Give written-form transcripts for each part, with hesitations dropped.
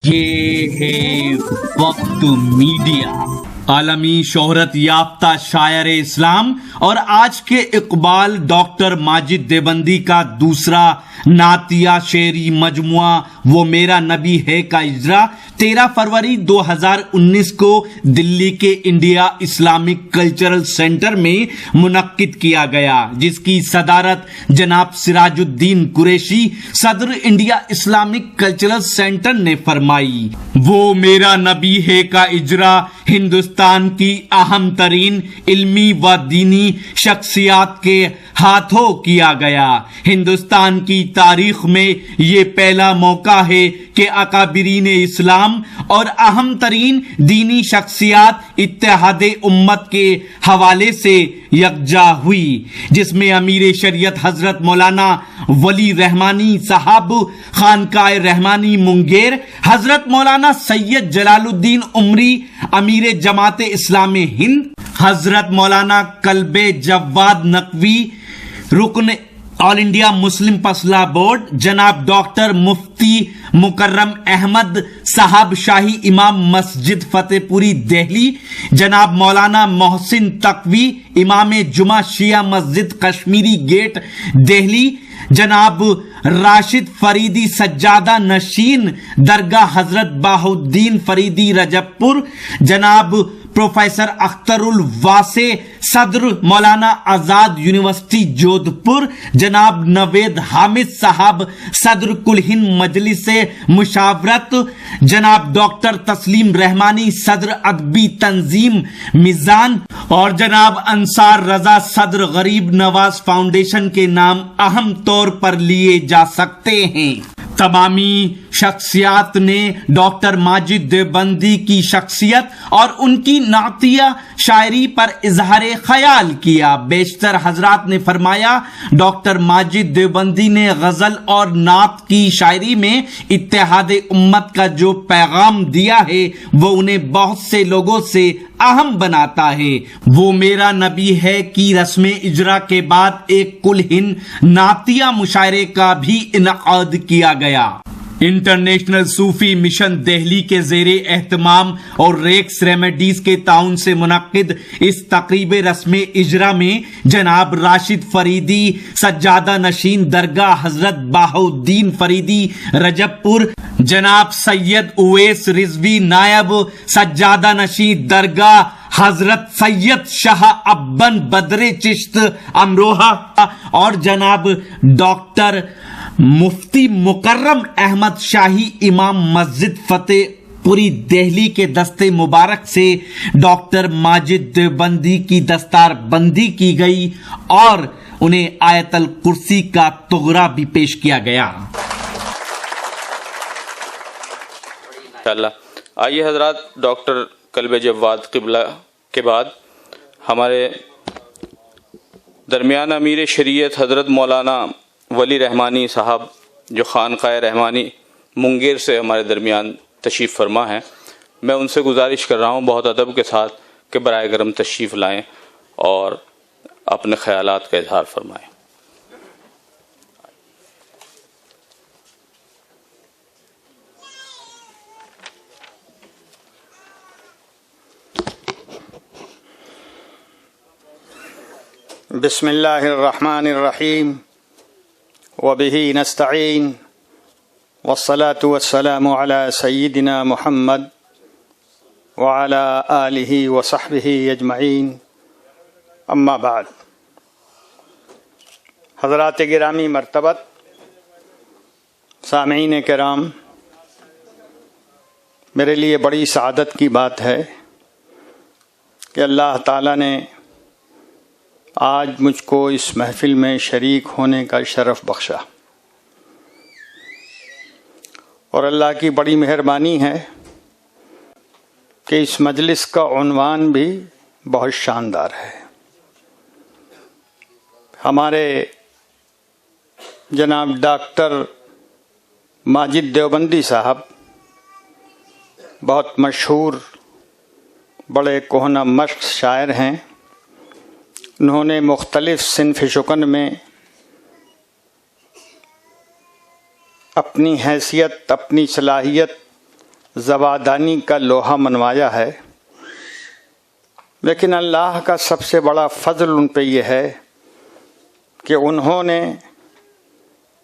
یہ ہے وقت میڈیا، عالمی شہرت یافتہ شاعر اسلام اور آج کے اقبال ڈاکٹر ماجد دیوبندی کا دوسرا نعتیہ شعری مجموعہ وہ میرا نبی ہے کا اجرا 13 فروری 2019 کو دلی کے انڈیا اسلامک کلچرل سینٹر میں منعقد کیا گیا، جس کی صدارت جناب سراج الدین قریشی صدر انڈیا اسلامک کلچرل سینٹر نے فرمائی۔ وہ میرا نبی ہے کا اجرا ہندوستان کی اہم ترین علمی و دینی شخصیات کے ہاتھوں کیا گیا۔ ہندوستان کی تاریخ میں یہ پہلا موقع ہے کہ اکابرین اسلام اور اہم ترین دینی شخصیات اتحاد امت کے حوالے سے یکجا ہوئی، جس میں امیر شریعت حضرت مولانا ولی رحمانی صاحب خانقاہ رحمانی منگیر، حضرت مولانا سید جلال الدین عمری امیر جماعت اسلام ہند، حضرت مولانا کلب جواد نقوی رکن آل انڈیا مسلم فضلہ بورڈ، جناب ڈاکٹر مفتی مکرم احمد صاحب شاہی امام مسجد فتح پوری دہلی، جناب مولانا محسن تقوی امام جمعہ شیعہ مسجد کشمیری گیٹ دہلی، جناب راشد فریدی سجادہ نشین درگاہ حضرت بہاؤالدین فریدی رجب پور، جناب پروفیسر اختر الواسع صدر مولانا آزاد یونیورسٹی جودھ پور، جناب نوید حامد صاحب صدر کل ہند مجلس مشاورت، جناب ڈاکٹر تسلیم رحمانی صدر ادبی تنظیم میزان اور جناب انصار رضا صدر غریب نواز فاؤنڈیشن کے نام اہم طور پر لیے جا سکتے ہیں۔ تمامی شخصیات نے ڈاکٹر ماجد دیوبندی کی شخصیت اور ان کی نعتیہ شاعری پر اظہار خیال کیا۔ بیشتر حضرات نے فرمایا، ڈاکٹر ماجد دیوبندی نے غزل اور نعت کی شاعری میں اتحاد امت کا جو پیغام دیا ہے وہ انہیں بہت سے لوگوں سے اہم بناتا ہے۔ وہ میرا نبی ہے کی رسم اجرا کے بعد ایک کل ہند نعتیہ مشاعرے کا بھی انعقاد کیا گیا۔ انٹرنیشنل صوفی مشن دہلی کے زیر اہتمام اور ریکس ریمیڈیز کے تعاون سے منعقد اس تقریب رسم اجرا میں جناب راشد فریدی سجادہ نشین درگاہ حضرت بہاؤالدین فریدی رجب پور، جناب سید اویس رضوی نائب سجادہ نشین درگاہ حضرت سید شاہ ابن بدر چشت امروہہ اور جناب ڈاکٹر مفتی مکرم احمد شاہی امام مسجد فتح پوری دہلی کے دستے مبارک سے ڈاکٹر ماجد دیوبندی کی دستار بندی کی گئی اور انہیں آیت الکرسی کا تغرہ بھی پیش کیا گیا۔ آئیے حضرات، ڈاکٹر کلب جواد قبلہ کے بعد ہمارے درمیان امیر شریعت حضرت مولانا ولی رحمانی صاحب جو خانقاہ رحمانی منگیر سے ہمارے درمیان تشریف فرما ہیں، میں ان سے گزارش کر رہا ہوں بہت ادب کے ساتھ کہ برائے کرم تشریف لائیں اور اپنے خیالات کا اظہار فرمائیں۔ بسم اللہ الرحمن الرحیم وبہ نستعین والصلاة والسلام علی سیدنا محمد وعلی آلہ وصحبہ اجمعین، اما بعد۔ حضرات گرامی مرتبت، سامعین کرام، میرے لیے بڑی سعادت کی بات ہے کہ اللہ تعالیٰ نے آج مجھ کو اس محفل میں شریک ہونے کا شرف بخشا، اور اللہ کی بڑی مہربانی ہے کہ اس مجلس کا عنوان بھی بہت شاندار ہے۔ ہمارے جناب ڈاکٹر ماجد دیوبندی صاحب بہت مشہور بڑے کہنہ مشق شاعر ہیں۔ انہوں نے مختلف صنف شکن میں اپنی حیثیت، اپنی صلاحیت زبادانی کا لوہا منوایا ہے، لیکن اللہ کا سب سے بڑا فضل ان پہ یہ ہے کہ انہوں نے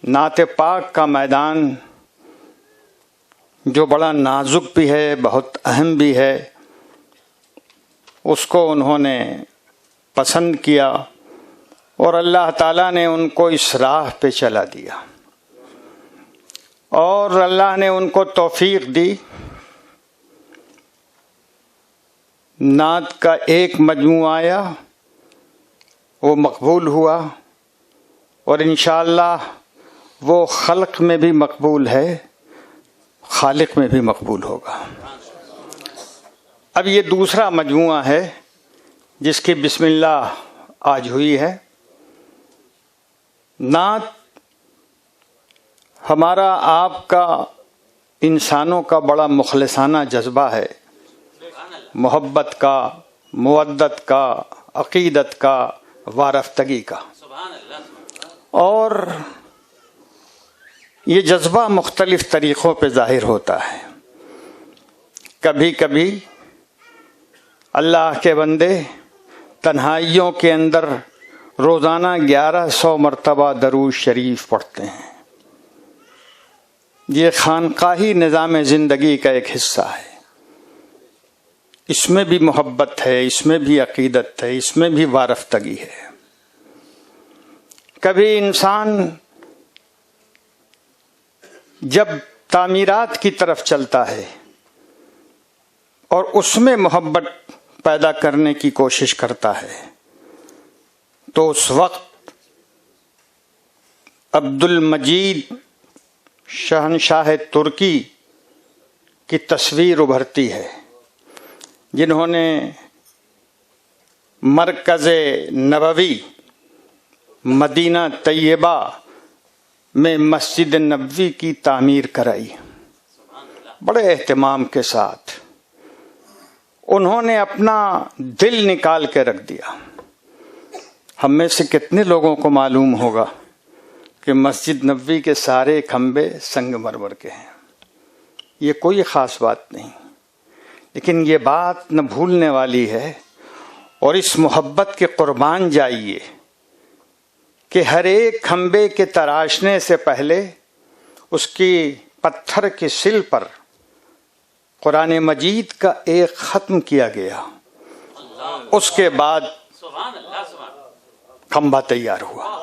نعت پاک کا میدان، جو بڑا نازک بھی ہے، بہت اہم بھی ہے، اس کو انہوں نے پسند کیا اور اللہ تعالیٰ نے ان کو اس راہ پہ چلا دیا، اور اللہ نے ان کو توفیق دی۔ نعت کا ایک مجموعہ آیا، وہ مقبول ہوا، اور انشاءاللہ وہ خلق میں بھی مقبول ہے، خالق میں بھی مقبول ہوگا۔ اب یہ دوسرا مجموعہ ہے جس کی بسم اللہ آج ہوئی ہے۔ نعت ہمارا آپ کا، انسانوں کا بڑا مخلصانہ جذبہ ہے، محبت کا، مودت کا، عقیدت کا، وارفتگی کا، اور یہ جذبہ مختلف طریقوں پہ ظاہر ہوتا ہے۔ کبھی کبھی اللہ کے بندے تنہائیوں کے اندر روزانہ 1100 مرتبہ درود شریف پڑھتے ہیں۔ یہ خانقاہی نظام زندگی کا ایک حصہ ہے، اس میں بھی محبت ہے، اس میں بھی عقیدت ہے، اس میں بھی وارفتگی ہے۔ کبھی انسان جب تعمیرات کی طرف چلتا ہے اور اس میں محبت پیدا کرنے کی کوشش کرتا ہے، تو اس وقت عبد المجید شہنشاہ ترکی کی تصویر ابھرتی ہے، جنہوں نے مرکز نبوی مدینہ طیبہ میں مسجد نبوی کی تعمیر کرائی، بڑے اہتمام کے ساتھ۔ انہوں نے اپنا دل نکال کے رکھ دیا۔ ہم میں سے کتنے لوگوں کو معلوم ہوگا کہ مسجد نبوی کے سارے کھمبے سنگ مرمر کے ہیں، یہ کوئی خاص بات نہیں، لیکن یہ بات نہ بھولنے والی ہے، اور اس محبت کے قربان جائیے کہ ہر ایک کھمبے کے تراشنے سے پہلے اس کی پتھر کی سل پر قرآن مجید کا ایک ختم کیا گیا، اس کے بعد کھمبا تیار ہوا۔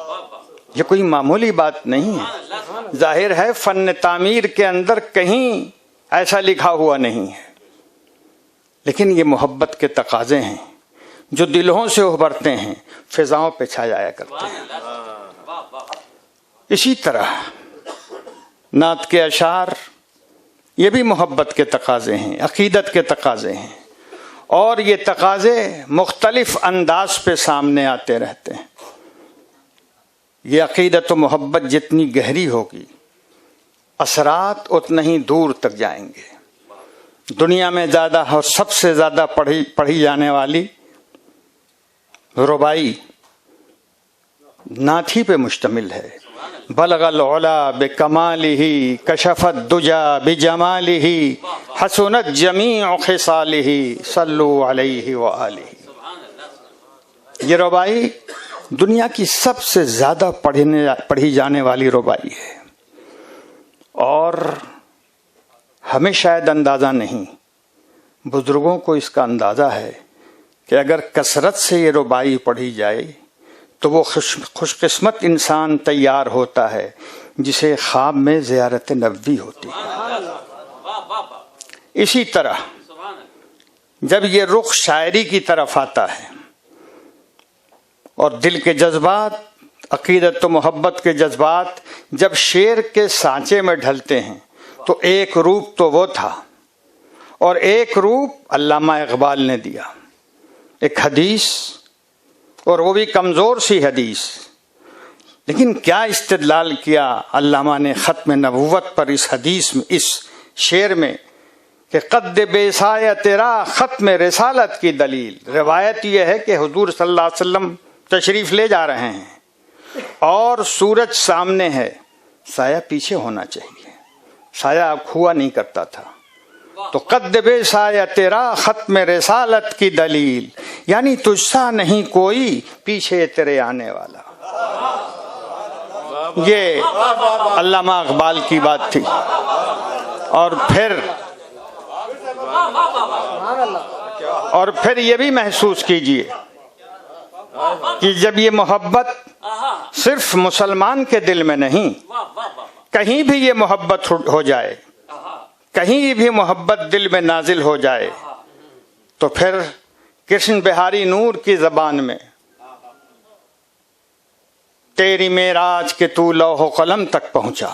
یہ کوئی معمولی بات نہیں ہے۔ ظاہر ہے فن تعمیر کے اندر کہیں ایسا لکھا ہوا نہیں ہے، لیکن یہ محبت کے تقاضے ہیں جو دلوں سے ابھرتے ہیں، فضاؤں پہ چھا جایا کرتے ہیں۔ اسی طرح نعت کے اشعار یہ بھی محبت کے تقاضے ہیں، عقیدت کے تقاضے ہیں، اور یہ تقاضے مختلف انداز پہ سامنے آتے رہتے ہیں۔ یہ عقیدت و محبت جتنی گہری ہوگی، اثرات اتنا ہی دور تک جائیں گے۔ دنیا میں زیادہ اور سب سے زیادہ پڑھی جانے والی ربائی نعت ہی پہ مشتمل ہے۔ بلغ العلا بکمالہ کشف الدجا بجمالہ حسنت جمیع خصالہ صلوا علیہ وآلہ۔ یہ ربائی دنیا کی سب سے زیادہ پڑھی جانے والی ربائی ہے، اور ہمیں شاید اندازہ نہیں، بزرگوں کو اس کا اندازہ ہے کہ اگر کثرت سے یہ ربائی پڑھی جائے تو وہ خوش قسمت انسان تیار ہوتا ہے جسے خواب میں زیارت نبوی ہوتی ہے۔ اسی طرح جب یہ رخ شاعری کی طرف آتا ہے اور دل کے جذبات، عقیدت و محبت کے جذبات جب شعر کے سانچے میں ڈھلتے ہیں، تو ایک روپ تو وہ تھا، اور ایک روپ علامہ اقبال نے دیا، ایک حدیث، اور وہ بھی کمزور سی حدیث، لیکن کیا استدلال کیا علامہ نے ختم نبوت پر اس حدیث میں، اس شعر میں، کہ قد بے سایہ تیرا ختم رسالت کی دلیل۔ روایت یہ ہے کہ حضور صلی اللہ علیہ وسلم تشریف لے جا رہے ہیں اور سورج سامنے ہے، سایہ پیچھے ہونا چاہیے، سایہ کھوا نہیں کرتا تھا، تو قد بے سایہ تیرا ختم رسالت کی دلیل، یعنی تجھ سا نہیں کوئی پیچھے تیرے آنے والا۔ یہ علامہ اقبال کی بات تھی۔ اور پھر یہ بھی محسوس کیجئے کہ جب یہ محبت صرف مسلمان کے دل میں نہیں، کہیں بھی یہ محبت ہو جائے، کہیں بھی محبت دل میں نازل ہو جائے، تو پھر کرشن بہاری نور کی زبان میں تیری معراج کے تو لوح و قلم تک پہنچا،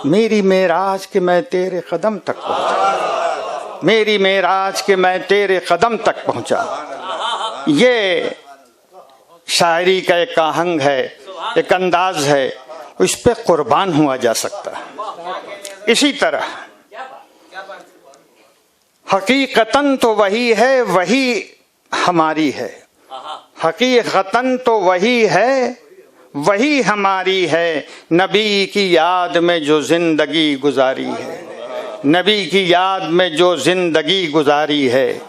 میری معراج کے میں تیرے قدم تک پہنچا، میری معراج کے میں تیرے قدم تک پہنچا۔ یہ شاعری کا ایک آہنگ ہے، ایک انداز ہے، اس پہ قربان ہوا جا سکتا ہے۔ اسی طرح حقیقتاً تو وہی ہے، وہی ہماری ہے، حقیقتاً تو وہی ہے، وہی ہماری ہے، نبی کی یاد میں جو زندگی گزاری ہے، نبی کی یاد میں جو زندگی گزاری ہے۔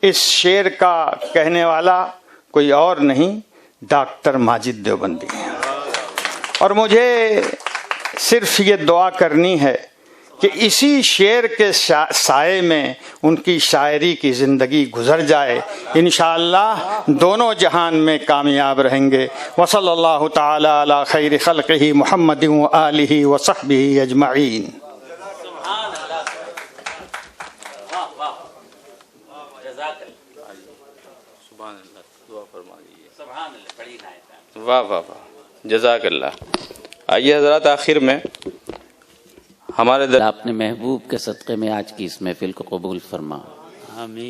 اس شعر کا کہنے والا کوئی اور نہیں، ڈاکٹر ماجد دیوبندی ہے۔ اور مجھے صرف یہ دعا کرنی ہے کہ اسی شعر کے سائے میں ان کی شاعری کی زندگی گزر جائے، انشاءاللہ دونوں جہان میں کامیاب رہیں گے۔ وصلی اللہ تعالی علی خیر خلقہ محمد وآلہ وصحبہ اجمعین۔ واہ واہ واہ، جزاک اللہ۔ آئیے حضرات، آخر میں ہمارے اپنے محبوب کے صدقے میں آج کی اس محفل کو قبول فرما۔ آمین۔